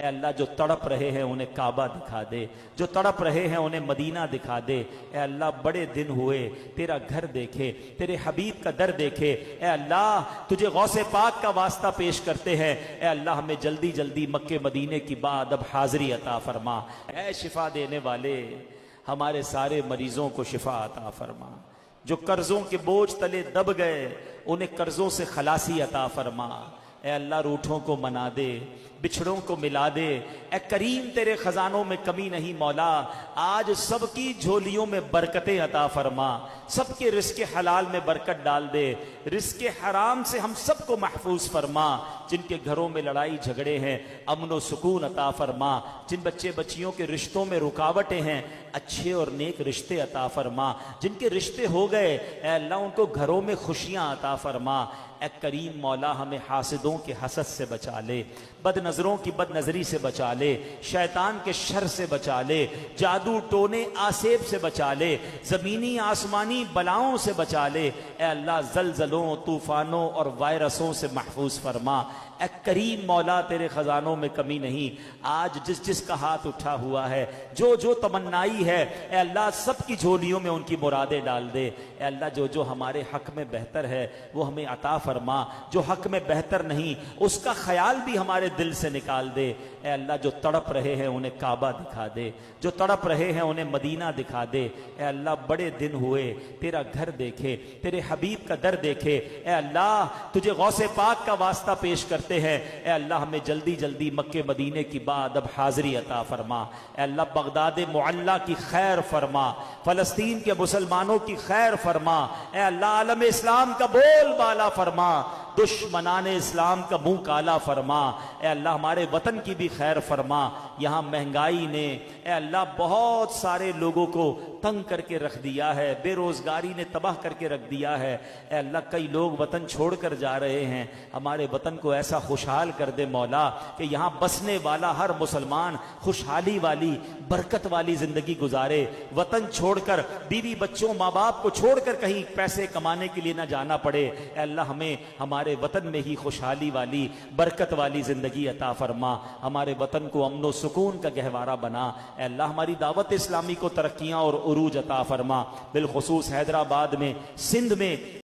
اے اللہ جو تڑپ رہے ہیں انہیں کعبہ دکھا دے، جو تڑپ رہے ہیں انہیں مدینہ دکھا دے۔ اے اللہ بڑے دن ہوئے تیرا گھر دیکھے، تیرے حبیب کا در دیکھے۔ اے اللہ تجھے غوث پاک کا واسطہ پیش کرتے ہیں، اے اللہ ہمیں جلدی جلدی مکے مدینے کی بعد اب حاضری عطا فرما۔ اے شفا دینے والے ہمارے سارے مریضوں کو شفا عطا فرما، جو قرضوں کے بوجھ تلے دب گئے انہیں قرضوں سے خلاصی عطا فرما۔ اے اللہ روٹھوں کو منا دے، بچھڑوں کو ملا دے۔ اے کریم تیرے خزانوں میں کمی نہیں مولا، آج سب کی جھولیوں میں برکتیں عطا فرما، سب کے رزق حلال میں برکت ڈال دے، رزق حرام سے ہم سب کو محفوظ فرما۔ جن کے گھروں میں لڑائی جھگڑے ہیں امن و سکون عطا فرما، جن بچے بچیوں کے رشتوں میں رکاوٹیں ہیں اچھے اور نیک رشتے عطا فرما، جن کے رشتے ہو گئے اے اللہ ان کو گھروں میں خوشیاں عطا فرما۔ اے کریم مولا ہمیں حاسدوں کے حسد سے بچا لے، بد نظروں کی بد نظری سے بچا لے، شیطان کے شر سے بچا لے، جادو ٹونے آسیب سے بچا لے، زمینی آسمانی بلاؤں سے بچا لے۔ اے اللہ زلزلوں طوفانوں اور وائرسوں سے محفوظ فرما۔ اے کریم مولا تیرے خزانوں میں کمی نہیں، آج جس جس کا ہاتھ اٹھا ہوا ہے جو جو تمنائی ہے اے اللہ سب کی جھولیوں میں ان کی مرادیں ڈال دے۔ اے اللہ جو جو ہمارے حق میں بہتر ہے وہ ہمیں عطا فرما، جو حق میں بہتر نہیں اس کا خیال بھی ہمارے دل سے نکال دے۔ اے اللہ جو تڑپ رہے ہیں انہیں کعبہ دکھا دے، جو تڑپ رہے ہیں انہیں مدینہ دکھا دے۔ اے اللہ بڑے دن ہوئے تیرا گھر دیکھے، تیرے حبیب کا در دیکھے۔ اے اللہ تجھے غوث پاک کا واسطہ پیش کرتے ہیں، اے اللہ ہمیں جلدی جلدی مکے مدینے کی بعد اب حاضری عطا فرما۔ اے اللہ بغداد معلیٰ کی خیر فرما، فلسطین کے مسلمانوں کی خیر فرما۔ اے اللہ عالم اسلام کا بول بالا فرما، دشمنان اسلام کا منہ کالا فرما۔ اے اللہ ہمارے وطن کی بھی خیر فرما۔ یہاں مہنگائی نے اے اللہ بہت سارے لوگوں کو تنگ کر کے رکھ دیا ہے، بے روزگاری نے تباہ کر کے رکھ دیا ہے۔ اے اللہ کئی لوگ وطن چھوڑ کر جا رہے ہیں، ہمارے وطن کو ایسا خوشحال کر دے مولا کہ یہاں بسنے والا ہر مسلمان خوشحالی والی برکت والی زندگی گزارے، وطن چھوڑ کر بیوی بچوں ماں باپ کو چھوڑ کر کہیں پیسے کمانے کے لیے نہ جانا پڑے۔ اے اللہ ہمیں ہمارے وطن میں ہی خوشحالی والی برکت والی زندگی عطا فرما، ہمارے وطن کو امن و سکون کا گہوارہ بنا۔ اے اللہ ہماری دعوت اسلامی کو ترقیاں اور عروج عطا فرما، بالخصوص حیدرآباد میں، سندھ میں